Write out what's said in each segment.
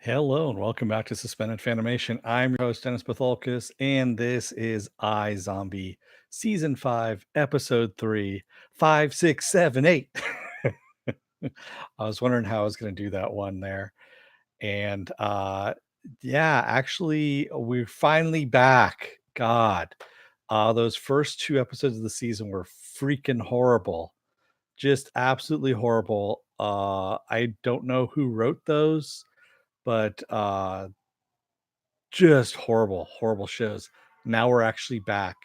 Hello and welcome back to Suspended Fanimation. I'm your host, Dennis Patholkis, and this is iZombie, Season 5, Episode 3, 5, 6, 7, 8. I was wondering how I was going to do that one there. And yeah, actually, we're finally back. God, those first two episodes of the season were freaking horrible. Just absolutely horrible. I don't know who wrote those, but just horrible, horrible shows. Now we're actually back.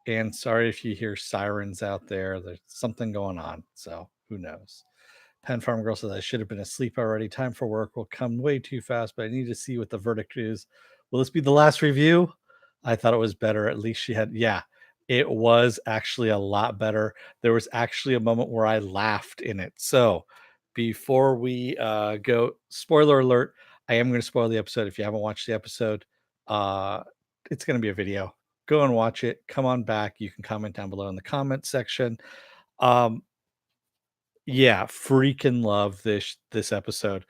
And sorry if you hear sirens out there. There's something going on. So who knows? Penn Farm Girl says I should have been asleep already. Time for work will come way too fast, but I need to see what the verdict is. Will this be the last review? I thought it was better. At least she had, yeah, it was actually a lot better. There was actually a moment where I laughed in it. So before we go, spoiler alert, I am going to spoil the episode. If you haven't watched the episode, uh, it's going to be a video. Go and watch it. Come on back. You can comment down below in the comment section. Um, yeah, freaking love this episode.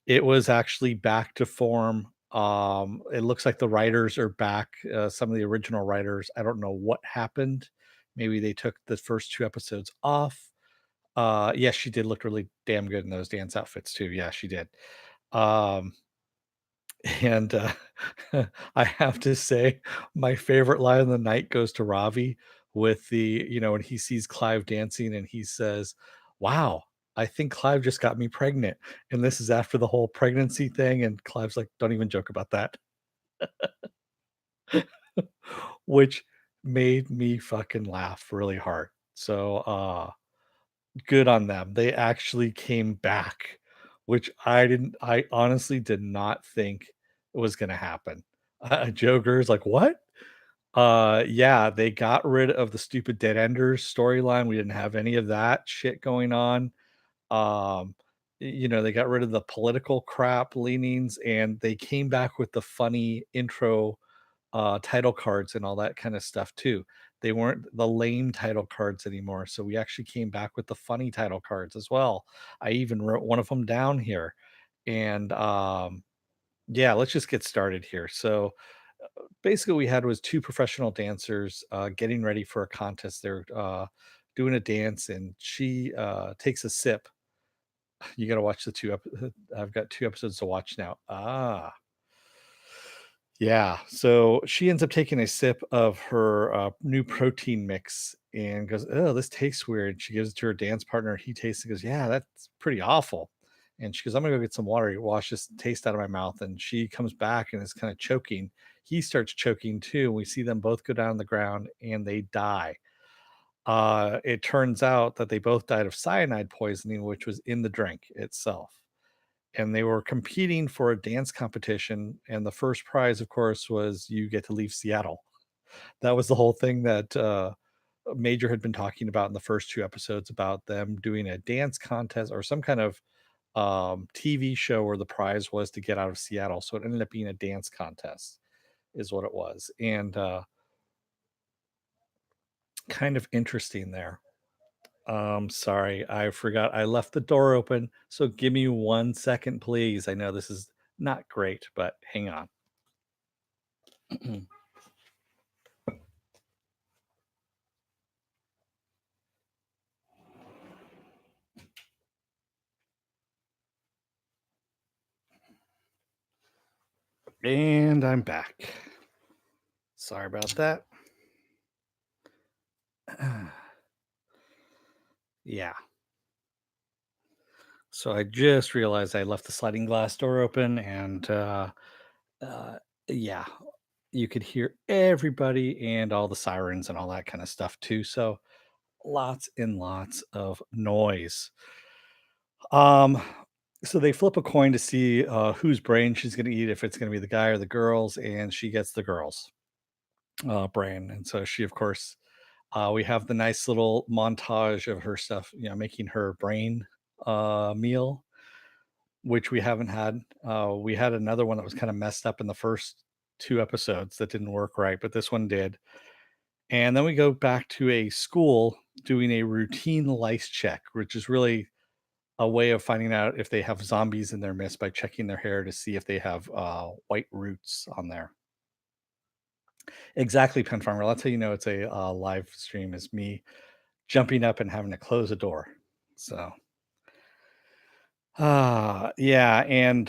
It was actually back to form. It looks like the writers are back. Some of the original writers. I don't know what happened. Maybe they took the first two episodes off. Yes, she did look really damn good in those dance outfits too. Yeah, she did. Um, and I have to say, my favorite line of the night goes to Ravi with when he sees Clive dancing and he says, "Wow, I think Clive just got me pregnant." And this is after the whole pregnancy thing. And Clive's like, "Don't even joke about that," which made me fucking laugh really hard. So, good on them. They actually came back, which I honestly did not think was gonna happen. Joker's like, "What?" Yeah, they got rid of the stupid dead enders storyline. We didn't have any of that shit going on. Um, they got rid of the political crap leanings, and they came back with the funny intro title cards and all that kind of stuff too. They weren't the lame title cards anymore. So we actually came back with the funny title cards as well. I even wrote one of them down here. And yeah, let's just get started here. So basically, we had was two professional dancers getting ready for a contest. They're doing a dance, and she takes a sip. You got to watch the two. I've got two episodes to watch now. Yeah, so she ends up taking a sip of her, new protein mix and goes, "Oh, this tastes weird." She gives it to her dance partner, he tastes it, goes, "Yeah, that's pretty awful." And she goes, "I'm gonna go get some water, wash this taste out of my mouth," and she comes back and is kinda choking. He starts choking too, and we see them both go down on the ground and they die. It turns out that they both died of cyanide poisoning, which was in the drink itself, and they were competing for a dance competition, and the first prize of course was you get to leave Seattle. That was the whole thing that Major had been talking about in the first two episodes about them doing a dance contest or some kind of TV show where the prize was to get out of Seattle. So it ended up being a dance contest is what it was. And kind of interesting there. Sorry, I forgot I left the door open. So give me 1 second, please. I know this is not great, but hang on. And I'm back. Sorry about that. Yeah. So I just realized I left the sliding glass door open and uh yeah, you could hear everybody and all the sirens and all that kind of stuff too. So lots and lots of noise. Um so they flip a coin to see whose brain she's going to eat, if it's going to be the guy or the girls, and she gets the girls brain. And so she, of course, we have the nice little montage of her stuff, making her brain meal, which we haven't had. We had another one that was kind of messed up in the first two episodes that didn't work right, but this one did. And then we go back to a school doing a routine lice check, which is really a way of finding out if they have zombies in their midst by checking their hair to see if they have white roots on there. Exactly, Pen Farmer. That's how you know it's a live stream. Is me jumping up and having to close a door. So, yeah, and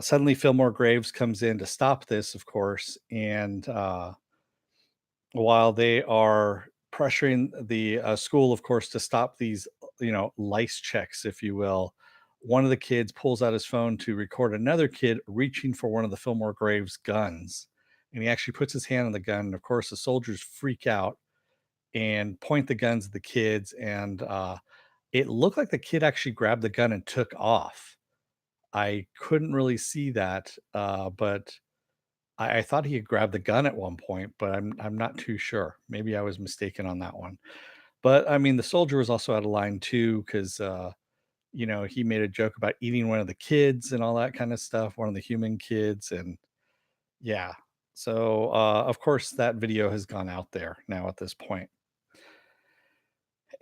suddenly Fillmore Graves comes in to stop this, of course, and while they are pressuring the school, of course, to stop these, lice checks, if you will. One of the kids pulls out his phone to record another kid reaching for one of the Fillmore Graves guns. And he actually puts his hand on the gun. And of course, the soldiers freak out and point the guns at the kids. And it looked like the kid actually grabbed the gun and took off. I couldn't really see that, but I thought he had grabbed the gun at one point, but I'm not too sure. Maybe I was mistaken on that one. But I mean, the soldier was also out of line too, because he made a joke about eating one of the kids and all that kind of stuff, one of the human kids, and yeah. So of course that video has gone out there now at this point.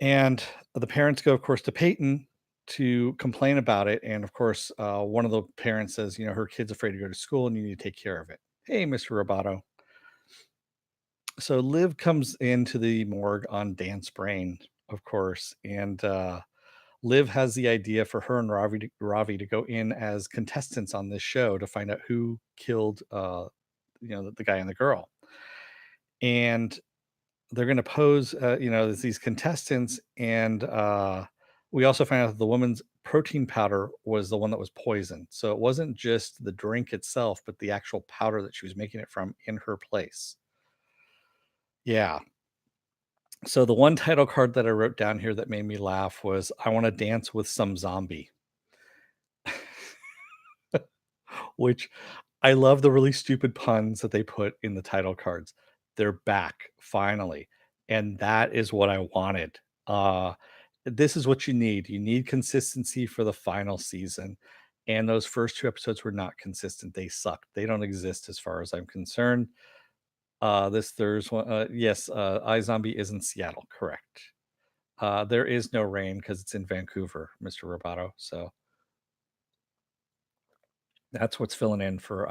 And the parents go, of course, to Peyton to complain about it. And of course, one of the parents says, her kid's afraid to go to school and you need to take care of it. Hey, Mr. Roboto. So Liv comes into the morgue on Dan's brain, of course, and Liv has the idea for her and Ravi to go in as contestants on this show to find out who killed, the guy and the girl. And they're going to pose, as these contestants, and we also find out that the woman's protein powder was the one that was poisoned. So it wasn't just the drink itself, but the actual powder that she was making it from in her place. Yeah. So the one title card that I wrote down here that made me laugh was I want to dance with some zombie, which I love the really stupid puns that they put in the title cards. They're back finally. And that is what I wanted. Uh this is what you need. You need consistency for the final season. And those first two episodes were not consistent. They sucked. They don't exist as far as I'm concerned. This Thursday one, yes, iZombie is in Seattle, correct. There is no rain because it's in Vancouver, Mr. Roboto. So that's what's filling in for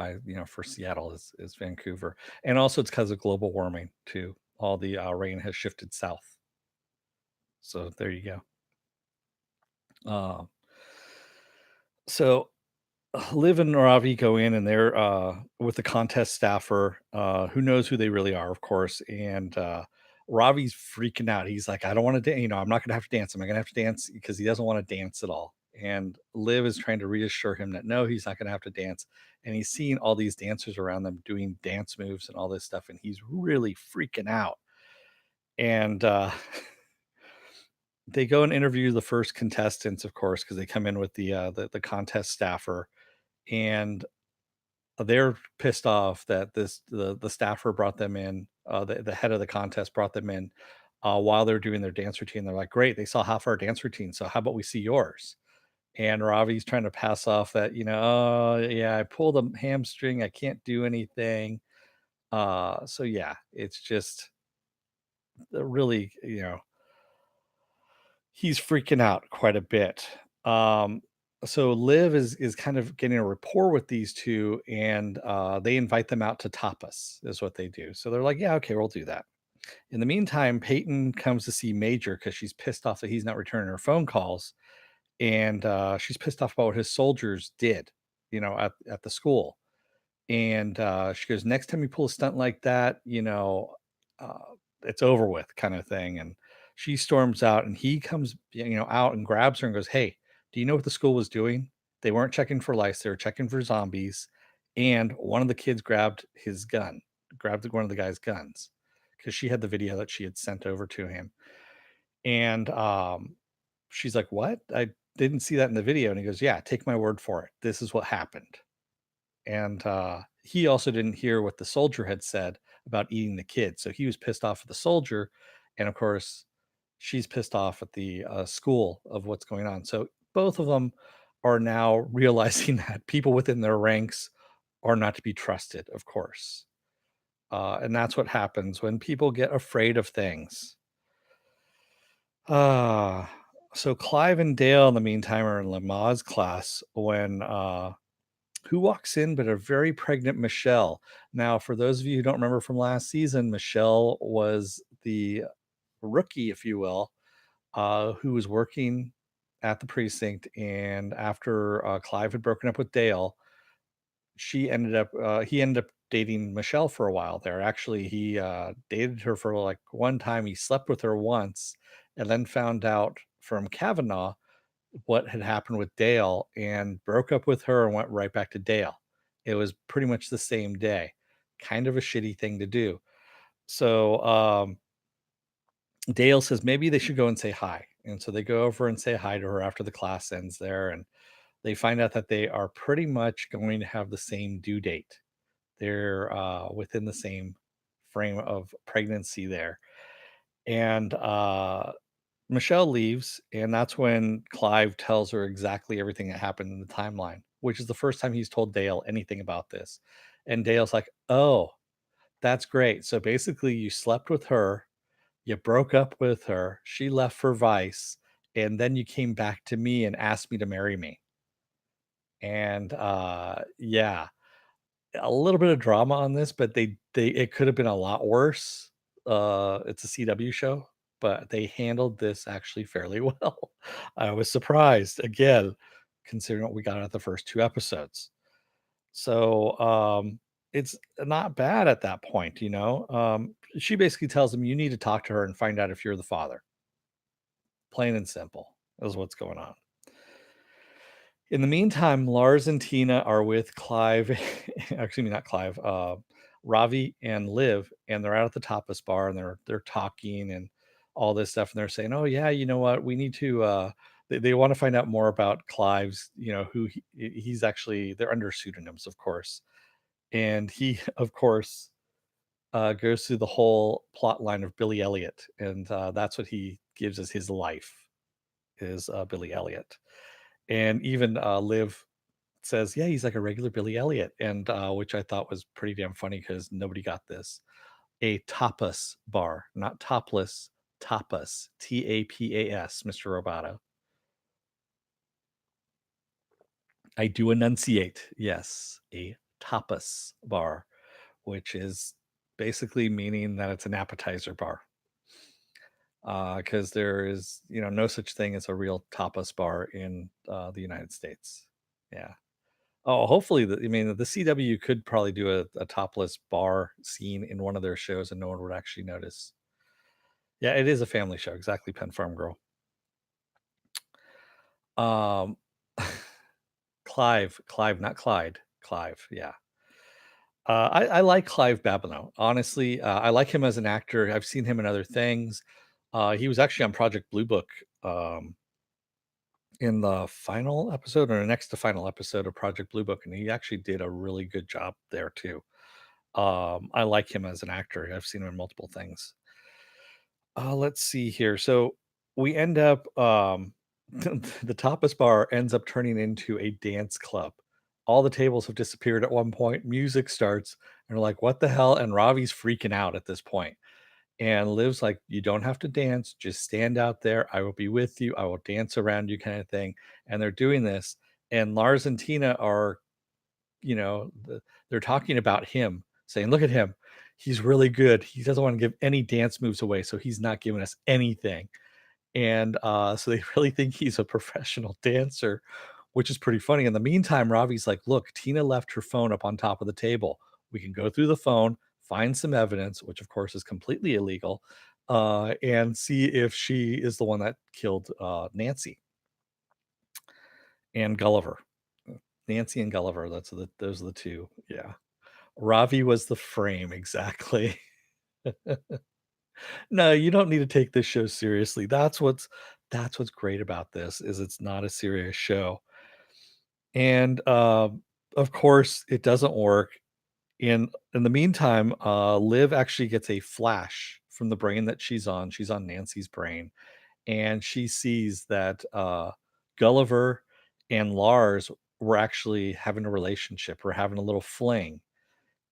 for Seattle is Vancouver, and also it's because of global warming too. All the rain has shifted south. So there you go. Uh, so Liv and Ravi go in and they're with the contest staffer, who knows who they really are, of course. And Ravi's freaking out. He's like, I don't want to, I'm not gonna have to dance. Am I gonna have to dance? Because he doesn't want to dance at all. And Liv is trying to reassure him that no, he's not gonna have to dance. And he's seeing all these dancers around them doing dance moves and all this stuff, and he's really freaking out. And they go and interview the first contestants, of course, because they come in with the contest staffer, and they're pissed off that the staffer brought them in, the head of the contest brought them in, while they're doing their dance routine. They're like, "Great, they saw half our dance routine, so how about we see yours?" And Ravi's trying to pass off that, "Oh, yeah, I pulled a hamstring, I can't do anything." So yeah, it's just really, he's freaking out quite a bit. Um, so Liv is kind of getting a rapport with these two, and they invite them out to tapas, is what they do. So they're like, yeah, okay, we'll do that. In the meantime, Peyton comes to see Major because she's pissed off that he's not returning her phone calls, and she's pissed off about what his soldiers did, at the school. And she goes, next time you pull a stunt like that, uh, it's over with, kind of thing. And she storms out, and he comes, out and grabs her and goes, hey, do you know what the school was doing? They weren't checking for lice, they were checking for zombies. And one of the kids grabbed his gun, grabbed one of the guy's guns, because she had the video that she had sent over to him. And she's like, what? I didn't see that in the video. And he goes, yeah, take my word for it. This is what happened. And he also didn't hear what the soldier had said about eating the kid, so he was pissed off at the soldier, and of course she's pissed off at the school of what's going on. So both of them are now realizing that people within their ranks are not to be trusted, of course. And that's what happens when people get afraid of things. Ah, So Clive and Dale, in the meantime, are in Lamaze class when who walks in but a very pregnant Michelle. Now, for those of you who don't remember from last season, Michelle was the rookie, if you will, who was working at the precinct. And after Clive had broken up with Dale, he ended up dating Michelle for a while there. Actually, he dated her for like one time. He slept with her once, and then found out from Kavanaugh what had happened with Dale and broke up with her and went right back to Dale. It was pretty much the same day. Kind of a shitty thing to do. So Dale says maybe they should go and say hi. And so they go over and say hi to her after the class ends there. And they find out that they are pretty much going to have the same due date. They're within the same frame of pregnancy there. And Michelle leaves, and that's when Clive tells her exactly everything that happened in the timeline, which is the first time he's told Dale anything about this. And Dale's like, "Oh, that's great. So basically, you slept with her, you broke up with her, she left for Vice, and then you came back to me and asked me to marry me." And yeah, a little bit of drama on this, but they it could have been a lot worse. It's a CW show, but they handled this actually fairly well. I was surprised again, considering what we got out of the first two episodes. So it's not bad at that point, you know. She basically tells him you need to talk to her and find out if you're the father. Plain and simple is what's going on. In the meantime, Lars and Tina are with Clive, actually not Clive, Ravi and Liv, and they're out at the tapas bar and they're talking and all this stuff, and they're saying, "Oh yeah, you know what? We need to." They want to find out more about Clive's, you know, he's actually. They're under pseudonyms, of course, and he, of course, goes through the whole plot line of Billy Elliot, and that's what he gives as his life is Billy Elliot, and even Liv says, "Yeah, he's like a regular Billy Elliot," and which I thought was pretty damn funny because nobody got this. A tapas bar, not topless, tapas, Tapas, Mr. Roboto. I do enunciate. Yes, a tapas bar, which is basically meaning that it's an appetizer bar. Because there is, you know, no such thing as a real tapas bar in the United States. Yeah. Oh, hopefully, I mean, the CW could probably do a topless bar scene in one of their shows, and no one would actually notice. Yeah, it is a family show, exactly. Pen Farm Girl. Um, Clive, not Clyde. Clive. Yeah. I like Clive Babineau. Honestly, I like him as an actor. I've seen him in other things. He was actually on Project Blue Book um, in the final episode or the next to final episode of Project Blue Book, and he actually did a really good job there too. I like him as an actor. I've seen him in multiple things. Let's see here. So we end up the tapas bar ends up turning into a dance club. All the tables have disappeared at one point. Music starts, and we're like, "What the hell?" And Ravi's freaking out at this point. And Liv's like, "You don't have to dance. Just stand out there. I will be with you. I will dance around you," kind of thing. And they're doing this. And Lars and Tina are, you know, they're talking about him, saying, "Look at him. He's really good. He doesn't want to give any dance moves away, so he's not giving us anything." And so they really think he's a professional dancer, which is pretty funny. In the meantime, Ravi's like, "Look, Tina left her phone up on top of the table. We can go through the phone, find some evidence, which of course is completely illegal, and see if she is the one that killed Nancy and Gulliver. Nancy and Gulliver. Those are the two. Yeah. Ravi was the frame, exactly. No, you don't need to take this show seriously. That's what's great about this is it's not a serious show. And of course, it doesn't work. In the meantime, Liv actually gets a flash from the brain that she's on. She's on Nancy's brain, and she sees that Gulliver and Lars were actually having a relationship, were having a little fling,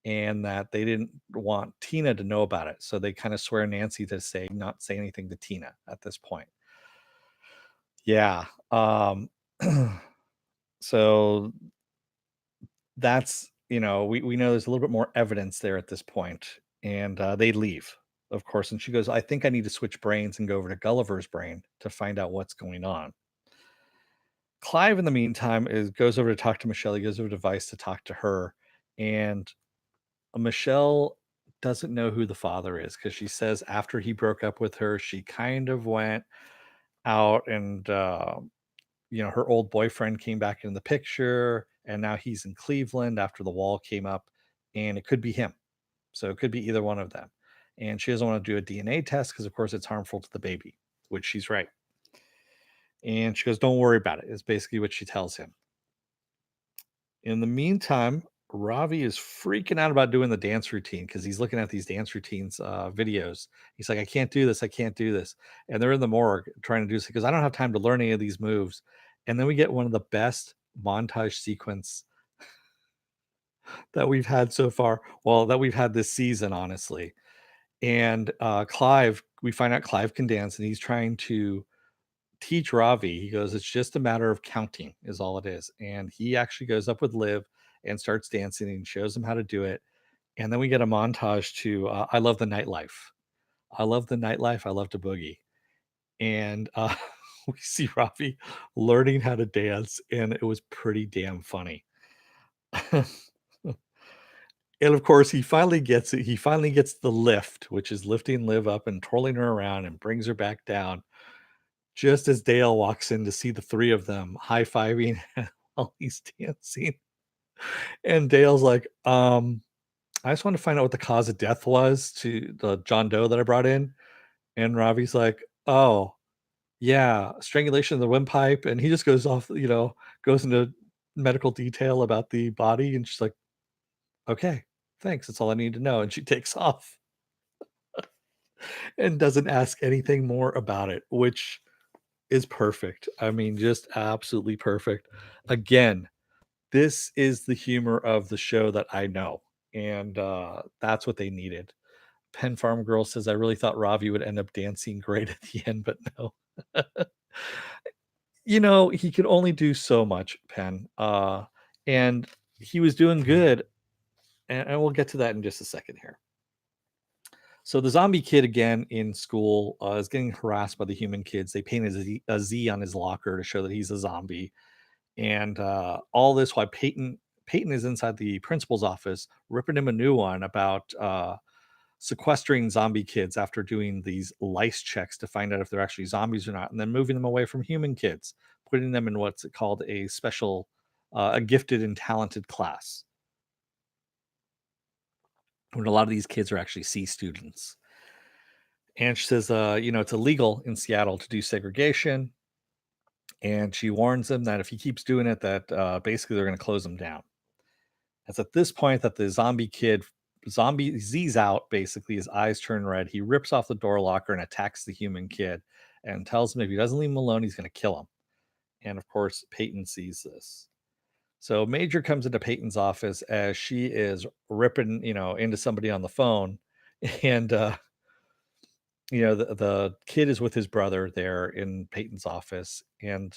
and that they didn't want Tina to know about it. So they kind of swear Nancy to not say anything to Tina at this point. Yeah. So that's, we know there's a little bit more evidence there at this point, and they leave, of course. And she goes, I think I need to switch brains and go over to Gulliver's brain to find out what's going on. Clive, in the meantime, goes over to talk to Michelle. He goes over to Vice to talk to her, and Michelle doesn't know who the father is because she says after he broke up with her, she kind of went out and her old boyfriend came back in the picture, and now he's in Cleveland after the wall came up, and it could be him. So it could be either one of them. And she doesn't want to do a DNA test because, of course, it's harmful to the baby, which she's right. And she goes, "Don't worry about it," is basically what she tells him. In the meantime, Ravi is freaking out about doing the dance routine because he's looking at these dance routines videos. He's like, I can't do this. I can't do this. And they're in the morgue trying to do this because I don't have time to learn any of these moves. And then we get one of the best montage sequence that we've had so far. Well, that we've had this season, honestly. And Clive, we find out Clive can dance and he's trying to teach Ravi. He goes, it's just a matter of counting, is all it is. And he actually goes up with Liv and starts dancing and shows him how to do it. And then we get a montage to I love the nightlife. I love the nightlife. I love to boogie. And we see Ravi learning how to dance, and it was pretty damn funny. And of course, he finally gets it. He finally gets the lift, which is lifting Liv up and twirling her around and brings her back down just as Dale walks in to see the three of them high-fiving while he's dancing. And Dale's like, I just want to find out what the cause of death was to the John Doe that I brought in. And Ravi's like, oh, yeah, strangulation of the windpipe. And he just goes off, goes into medical detail about the body. And she's like, okay, thanks. That's all I need to know. And she takes off and doesn't ask anything more about it, which is perfect. I mean, just absolutely perfect. Again, this is the humor of the show that I know, and that's what they needed. Pen Farm Girl says, I really thought Ravi would end up dancing great at the end, but no. He could only do so much, Pen. And he was doing good, and we'll get to that in just a second here. So the zombie kid again in school is getting harassed by the human kids. They paint a Z on his locker to show that he's a zombie. And all this while Peyton is inside the principal's office, ripping him a new one about sequestering zombie kids after doing these lice checks to find out if they're actually zombies or not, and then moving them away from human kids, putting them in what's called a special, a gifted and talented class, when a lot of these kids are actually C students. And she says, it's illegal in Seattle to do segregation. And she warns him that if he keeps doing it, that basically they're going to close him down. It's at this point that the zombie Z's out, basically, his eyes turn red. He rips off the door locker and attacks the human kid and tells him if he doesn't leave him alone, he's going to kill him. And of course, Peyton sees this. So Major comes into Peyton's office as she is ripping, into somebody on the phone. And, the kid is with his brother there in Peyton's office. And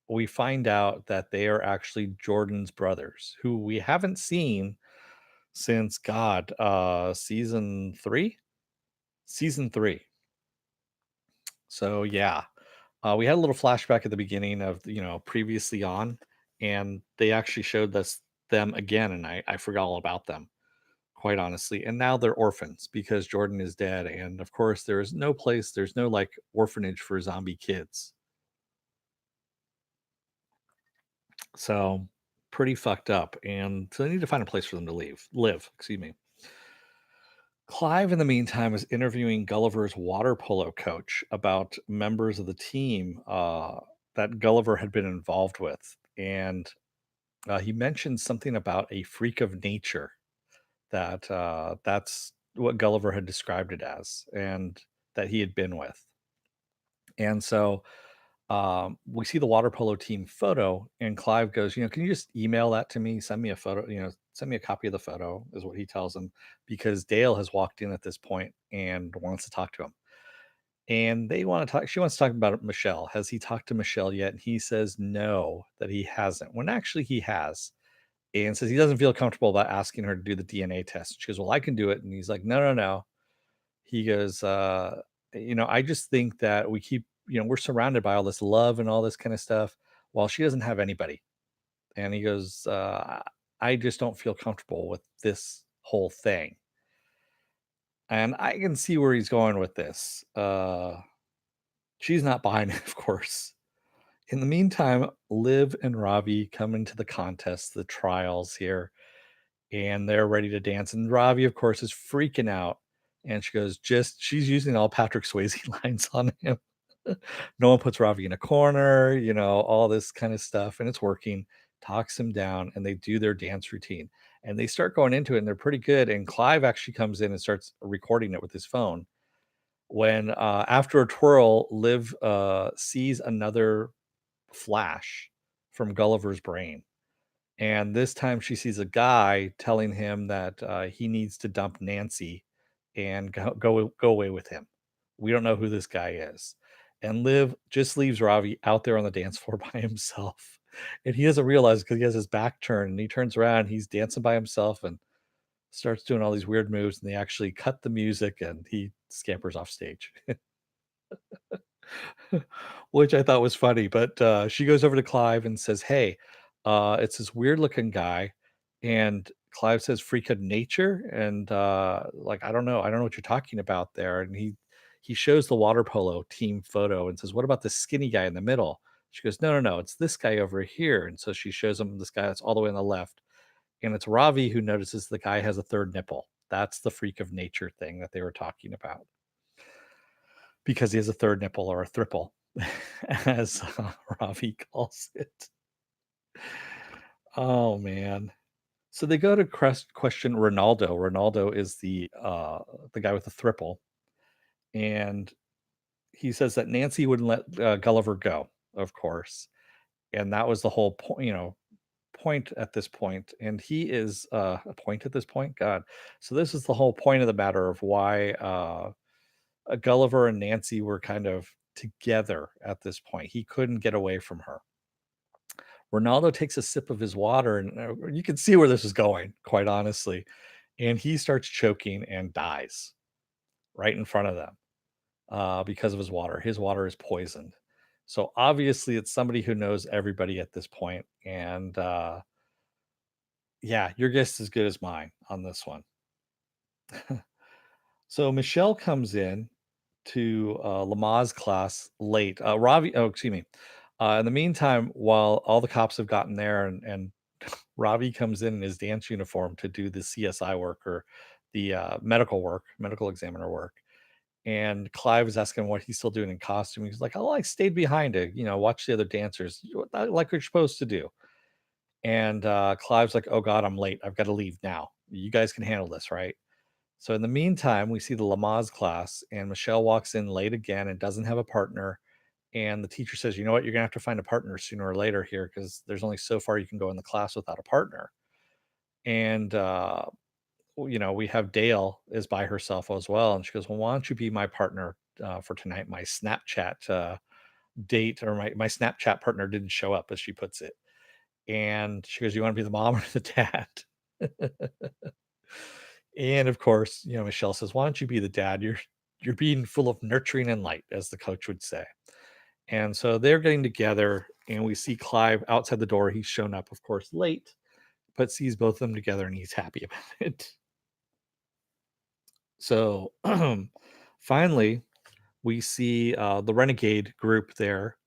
we find out that they are actually Jordan's brothers, who we haven't seen since God, season 3? Season 3. So, yeah. We had a little flashback at the beginning of, previously on, and they actually showed us them again, and I forgot all about them, quite honestly. And now they're orphans because Jordan is dead, and of course, there's no, like, orphanage for zombie kids. So, pretty fucked up, and so they need to find a place for them to live, excuse me. Clive, in the meantime, is interviewing Gulliver's water polo coach about members of the team that Gulliver had been involved with. And he mentioned something about a freak of nature that's what Gulliver had described it as, and that he had been with. And so we see the water polo team photo, and Clive goes, can you just email that to me? Send me a photo, send me a copy of the photo, is what he tells him, because Dale has walked in at this point and wants to talk to him. and they want to talk. She wants to talk about Michelle. Has he talked to Michelle yet? And he says no, that he hasn't. When actually he has, and says he doesn't feel comfortable about asking her to do the DNA test. She goes, "Well, I can do it," and he's like, "No, no, no." He goes, "I just think that we keep, we're surrounded by all this love and all this kind of stuff, while she doesn't have anybody." And he goes, "I just don't feel comfortable with this whole thing." And I can see where he's going with this. She's not buying it, of course. In the meantime, Liv and Ravi come into the contest, the trials here, and they're ready to dance. And Ravi, of course, is freaking out. And she goes, she's using all Patrick Swayze lines on him. No one puts Ravi in a corner, all this kind of stuff. And it's working, talks him down, and they do their dance routine. And they start going into it, and they're pretty good. And Clive actually comes in and starts recording it with his phone. When after a twirl, Liv sees another flash from Gulliver's brain. And this time she sees a guy telling him that he needs to dump Nancy and go away with him. We don't know who this guy is. And Liv just leaves Ravi out there on the dance floor by himself. And he doesn't realize, because he has his back turned, and he turns around, he's dancing by himself and starts doing all these weird moves. And they actually cut the music and he scampers off stage. Which I thought was funny. But she goes over to Clive and says, "Hey, it's this weird looking guy." And Clive says, "Freak of nature." And like, I don't know what you're talking about there. And he shows the water polo team photo and says, "What about the skinny guy in the middle?" She goes, "No, no, no, it's this guy over here." And so she shows him this guy that's all the way on the left. And it's Ravi who notices the guy has a third nipple. That's the freak of nature thing that they were talking about, because he has a third nipple, or a thriple, as Ravi calls it. Oh man. So they go to question Ronaldo. Ronaldo is the guy with the thriple, and he says that Nancy wouldn't let Gulliver go, of course, and that was the whole point. Point at this point, and he is a point at this point. God, so this is the whole point of the matter of why Gulliver and Nancy were kind of together at this point. He couldn't get away from her. Ronaldo takes a sip of his water, and you can see where this is going, quite honestly. And he starts choking and dies right in front of them because of his water. His water is poisoned. So obviously, it's somebody who knows everybody at this point. And yeah, your guess is as good as mine on this one. So Michelle comes in to Lamaze class late. Ravi, oh, excuse me. In the meantime, while all the cops have gotten there, and Ravi comes in his dance uniform to do the CSI work, or the medical work, medical examiner work. And Clive is asking what he's still doing in costume. He's like, "Oh, I stayed behind to, watch the other dancers, like you're supposed to do." And Clive's like, "Oh God, I'm late. I've got to leave now. You guys can handle this, right?" So in the meantime, we see the Lamaze class, and Michelle walks in late again and doesn't have a partner. And the teacher says, "You know what? You're gonna have to find a partner sooner or later here, because there's only so far you can go in the class without a partner." And we have Dale is by herself as well, and she goes, "Well, why don't you be my partner for tonight? My Snapchat date, or my Snapchat partner didn't show up," as she puts it. And she goes, "You want to be the mom or the dad?" And of course, Michelle says, "Why don't you be the dad? You're being full of nurturing and light," as the coach would say. And so they're getting together, and we see Clive outside the door. He's shown up, of course, late, but sees both of them together, and he's happy about it. So finally, we see the renegade group there,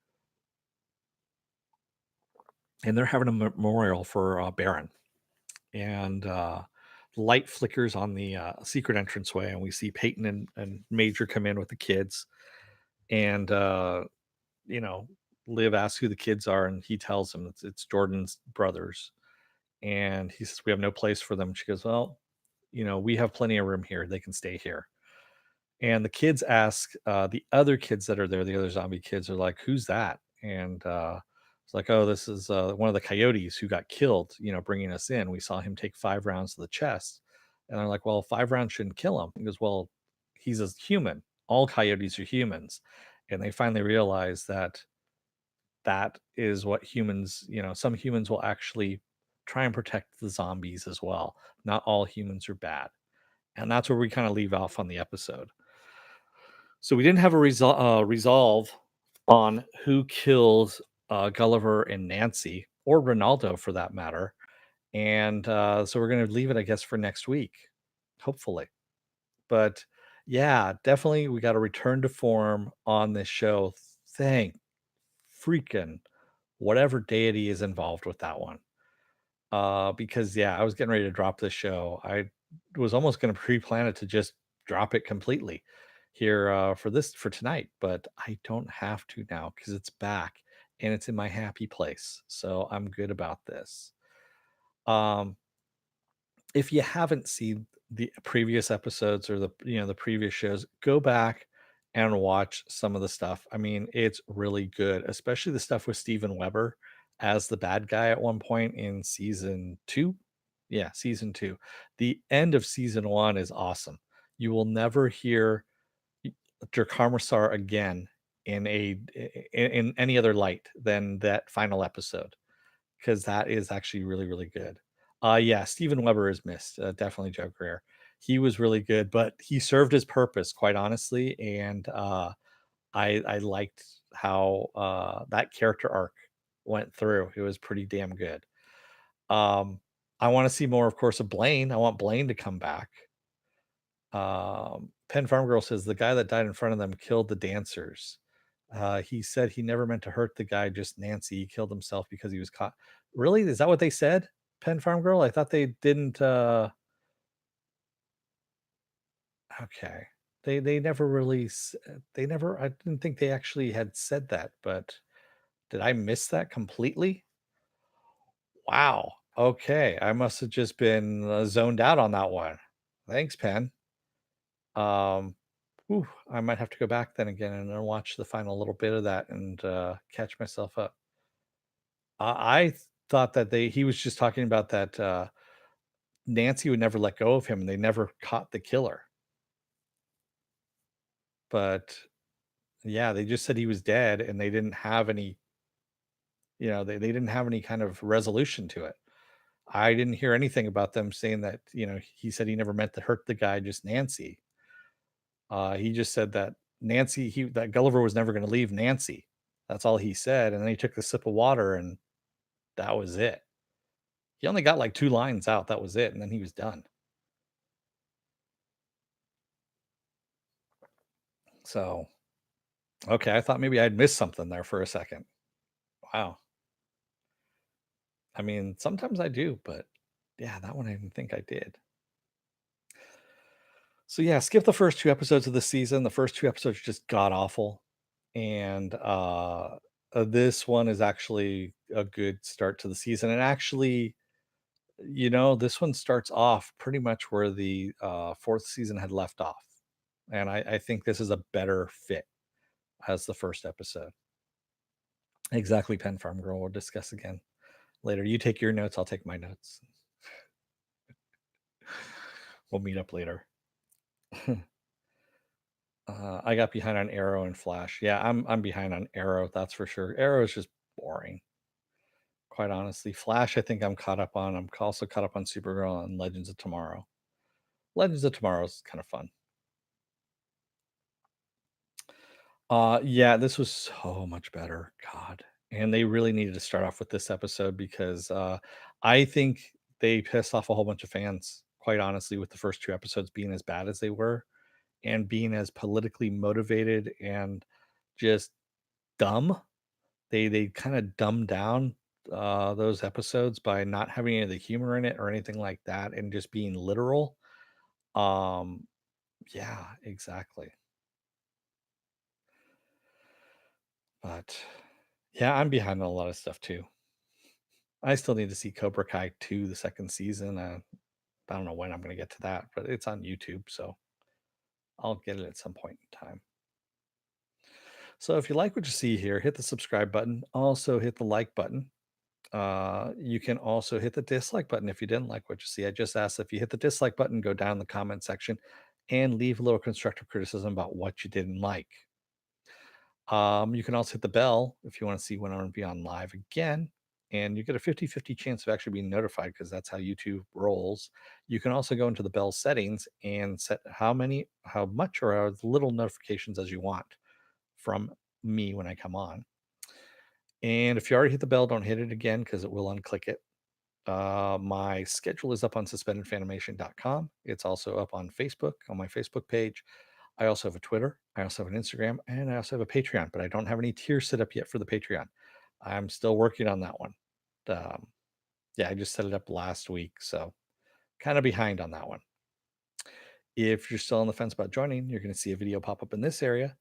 and they're having a memorial for Baron. And light flickers on the secret entranceway, and we see Peyton and Major come in with the kids. And you know Liv asks who the kids are, and he tells him it's Jordan's brothers. And he says, "We have no place for them." She goes, "Well, we have plenty of room here. They can stay here." And the kids ask the other kids that are there, the other zombie kids are like, "Who's that?" And it's like, "Oh, this is one of the coyotes who got killed, bringing us in. We saw him take 5 rounds to the chest." And they're like, "Well, 5 rounds shouldn't kill him." He goes, "Well, he's a human. all coyotes are humans. And they finally realize that that is what humans, some humans will actually try and protect the zombies as well. Not all humans are bad. And that's where we kind of leave off on the episode. So we didn't have a resolve on who kills Gulliver and Nancy, or Ronaldo for that matter. And so we're going to leave it, I guess, for next week, hopefully. But yeah, definitely we got to return to form on this show. Thank freaking whatever deity is involved with that one. Because yeah, I was getting ready to drop this show. I was almost going to pre-plan it to just drop it completely here for tonight, but I don't have to now because it's back and it's in my happy place. So I'm good about this. Um, if you haven't seen the previous episodes or the previous shows, go back and watch some of the stuff. I mean, it's really good, especially the stuff with Steven Weber as the bad guy at one point in season 2. Yeah, season 2. The end of season 1 is awesome. You will never hear Dracarmsar again in any other light than that final episode, because that is actually really, really good. Yeah, Steven Weber is missed. Definitely Joe Greer. He was really good, but he served his purpose, quite honestly. And I liked how that character arc went through. It was pretty damn good. I want to see more, of course, of Blaine. I want Blaine to come back. Penn Farm Girl says the guy that died in front of them killed the dancers. He said he never meant to hurt the guy, just Nancy. He killed himself because he was caught. Really? Is that what they said? Penn Farm Girl? I thought they didn't. Okay. They never really. They never. I didn't think they actually had said that. But did I miss that completely? Wow. Okay. I must have just been zoned out on that one. Thanks, Penn. Um, I might have to go back then again and then watch the final little bit of that and catch myself up. I thought that he was just talking about that Nancy would never let go of him and they never caught the killer. But yeah, they just said he was dead and they didn't have any, they didn't have any kind of resolution to it. I didn't hear anything about them saying that, he said he never meant to hurt the guy, just Nancy. He just said that that Gulliver was never going to leave Nancy. That's all he said. And then he took a sip of water and that was it. He only got like 2 lines out. That was it. And then he was done. So, okay. I thought maybe I'd missed something there for a second. Wow. I mean, sometimes I do, but yeah, that one I didn't think I did. So yeah, skip the first 2 episodes of the season. The first 2 episodes are just god awful. And this one is actually a good start to the season. And actually, this one starts off pretty much where the 4th season had left off. And I think this is a better fit as the first episode. Exactly, Pen Farm Girl. We'll discuss again later. You take your notes, I'll take my notes. We'll meet up later. I got behind on Arrow and Flash. Yeah, I'm behind on Arrow, that's for sure. Arrow is just boring. Quite honestly. Flash, I think I'm caught up on. I'm also caught up on Supergirl and Legends of Tomorrow. Legends of Tomorrow is kind of fun. Yeah, this was so much better. God. And they really needed to start off with this episode because I think they pissed off a whole bunch of fans, quite honestly, with the first 2 episodes being as bad as they were and being as politically motivated and just dumb. They kind of dumbed down those episodes by not having any of the humor in it or anything like that and just being literal. Um yeah, exactly. But yeah, I'm behind on a lot of stuff too. I still need to see Cobra Kai 2, the second season. I don't know when I'm going to get to that, but it's on YouTube, so I'll get it at some point in time. So if you like what you see here, hit the subscribe button. Also hit the like button. You can also hit the dislike button if you didn't like what you see. I just asked if you hit the dislike button, go down in the comment section and leave a little constructive criticism about what you didn't like. You can also hit the bell if you want to see when I'm going to be on live again. And you get a 50-50 chance of actually being notified because that's how YouTube rolls. You can also go into the bell settings and set how much or as little notifications as you want from me when I come on. And if you already hit the bell, don't hit it again because it will unclick it. My schedule is up on suspendedfanimation.com. It's also up on Facebook, on my Facebook page. I also have a Twitter. I also have an Instagram, and I also have a Patreon, but I don't have any tiers set up yet for the Patreon. I'm still working on that one. Yeah, I just set it up last week, so kind of behind on that one. If you're still on the fence about joining, you're going to see a video pop up in this area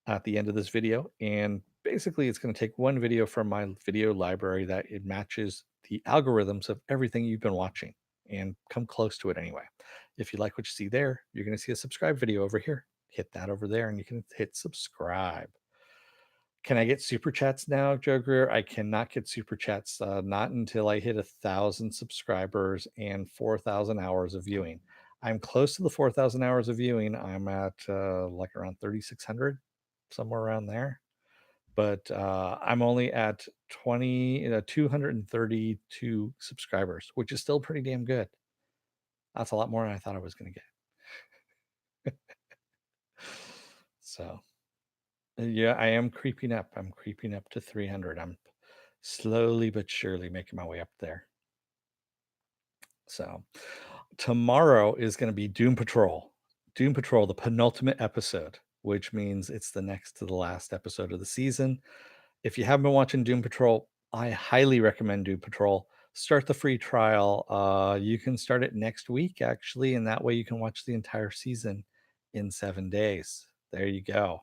at the end of this video. And basically, it's going to take one video from my video library that it matches the algorithms of everything you've been watching and come close to it anyway. If you like what you see there, you're going to see a subscribe video over here. Hit that over there and you can hit subscribe. Can I get super chats now, Joe Greer? I cannot get super chats, not until I hit 1,000 subscribers and 4,000 hours of viewing. I'm close to the 4,000 hours of viewing. I'm at like around 3,600, somewhere around there. But I'm only at 232 subscribers, which is still pretty damn good. That's a lot more than I thought I was going to get. So, yeah, I am creeping up. I'm creeping up to 300. I'm slowly but surely making my way up there. So, tomorrow is going to be Doom Patrol. Doom Patrol, the penultimate episode, which means it's the next to the last episode of the season. If you haven't been watching Doom Patrol, I highly recommend Doom Patrol. Start the free trial. You can start it next week, actually, and that way you can watch the entire season in 7 days. There you go.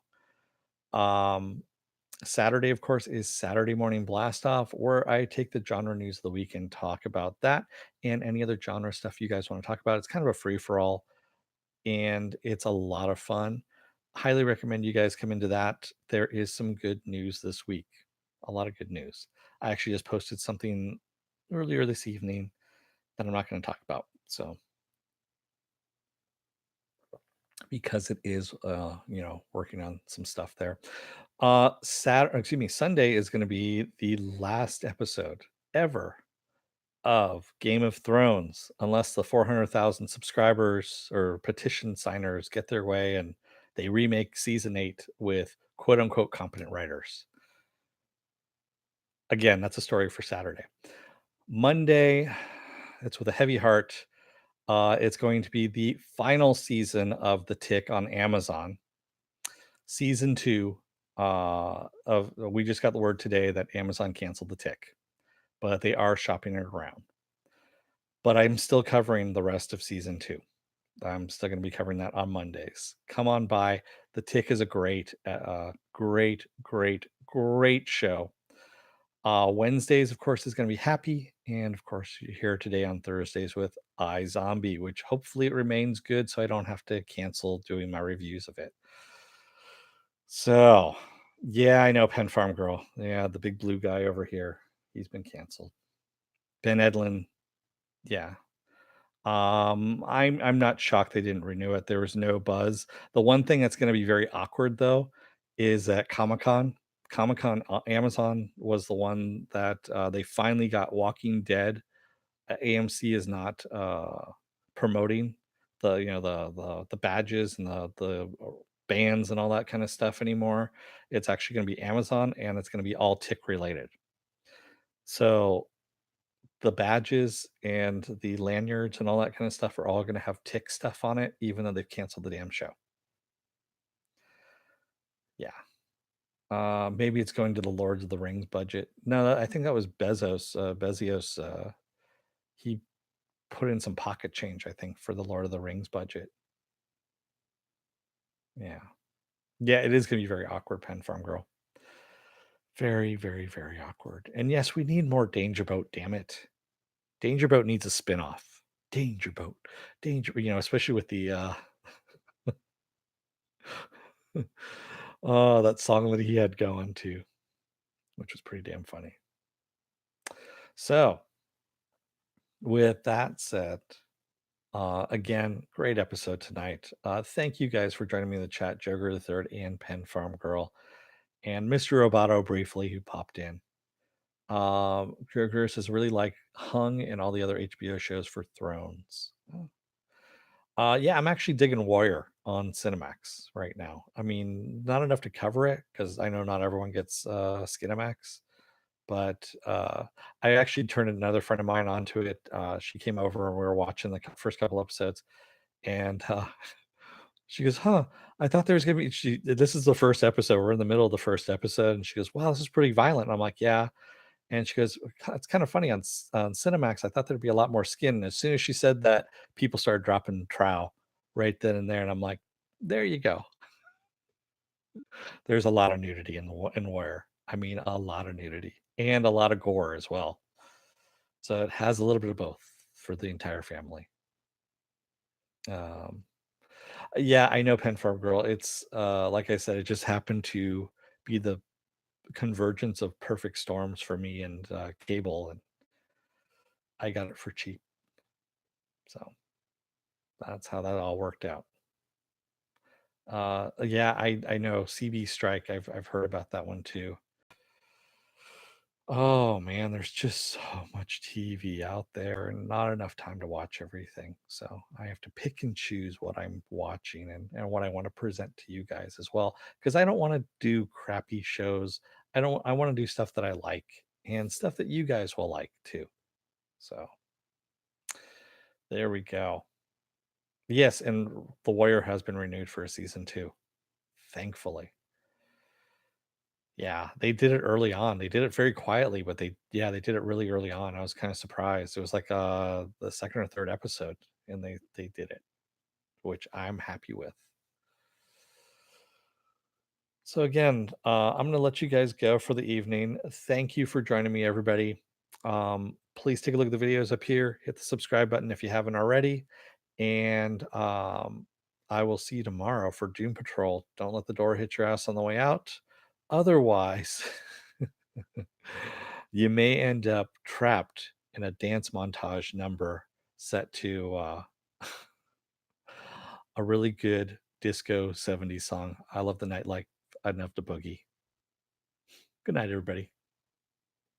Saturday, of course, is Saturday Morning Blast Off, where I take the genre news of the week and talk about that and any other genre stuff you guys want to talk about. It's kind of a free for all, and it's a lot of fun. Highly recommend you guys come into that. There is some good news this week, a lot of good news. I actually just posted something earlier this evening that I'm not going to talk about. So, because it is, working on some stuff there. Sunday is going to be the last episode ever of Game of Thrones, unless the 400,000 subscribers or petition signers get their way and they remake season 8 with quote unquote competent writers. Again, that's a story for Saturday. Monday, it's with a heavy heart. It's going to be the final season of The Tick on Amazon. Season 2 of we just got the word today that Amazon canceled The Tick, but they are shopping it around. But I'm still covering the rest of season 2. I'm still going to be covering that on Mondays. Come on by. The Tick is a great show. Wednesdays, of course, is going to be Happy. And of course, you're here today on Thursdays with iZombie, which hopefully it remains good so I don't have to cancel doing my reviews of it. So, yeah, I know Pen Farm Girl. Yeah, the big blue guy over here. He's been canceled. Ben Edlin. Yeah. I'm not shocked they didn't renew it. There was no buzz. The one thing that's going to be very awkward though is at Comic-Con. Comic-Con Amazon was the one that they finally got Walking Dead. AMC is not promoting the badges and the bands and all that kind of stuff anymore. It's actually going to be Amazon and it's going to be all tick related. So the badges and the lanyards and all that kind of stuff are all going to have tick stuff on it, even though they've canceled the damn show. Yeah. Maybe it's going to the Lords of the Rings budget. No, I think that was Bezos. He put in some pocket change, I think, for the Lord of the Rings budget. Yeah. Yeah, it is going to be very awkward, Pen Farm Girl. Very, very, very awkward. And yes, we need more Danger Boat, damn it. Danger Boat needs a spin-off. Danger Boat. Especially with the oh, that song that he had going too, which was pretty damn funny. So, with that said, Again, great episode tonight. Thank you guys for joining me in the chat, Joker the Third and Pen Farm Girl, and Mr. Roboto briefly who popped in. Joker says really like Hung and all the other HBO shows for Thrones. Yeah, I'm actually digging Warrior on Cinemax right now. I mean, not enough to cover it because I know not everyone gets Skinemax, but I actually turned another friend of mine onto it. She came over and we were watching the first couple episodes, and she goes, "Huh? I thought there was gonna be." This is the first episode. We're in the middle of the first episode, and she goes, "Wow, this is pretty violent." And I'm like, "Yeah." And she goes, "It's kind of funny on Cinemax. I thought there'd be a lot more skin." And as soon as she said that, people started dropping trow right then and there, and I'm like, "There you go." There's a lot of nudity in Warrior. I mean, a lot of nudity and a lot of gore as well. So it has a little bit of both for the entire family. Um, yeah, I know Pen Farm Girl. It's like I said, it just happened to be the convergence of perfect storms for me and cable, and I got it for cheap. So that's how that all worked out. Yeah, I know CB strike. I've heard about that one too. Oh man, there's just so much TV out there and not enough time to watch everything. So I have to pick and choose what I'm watching and what I want to present to you guys as well. Because I don't want to do crappy shows. I want to do stuff that I like and stuff that you guys will like too. So there we go. Yes, and The Warrior has been renewed for a season 2, thankfully. Yeah, they did it early on. They did it very quietly, but they did it really early on. I was kind of surprised. It was like the second or third episode, and they did it, which I'm happy with. So again, I'm gonna let you guys go for the evening. Thank you for joining me, everybody. Please take a look at the videos up here. Hit the subscribe button if you haven't already, and I will see you tomorrow for Doom Patrol. Don't let the door hit your ass on the way out. Otherwise, you may end up trapped in a dance montage number set to a really good disco 70s song. I love the nightlife enough to boogie. Good night, everybody.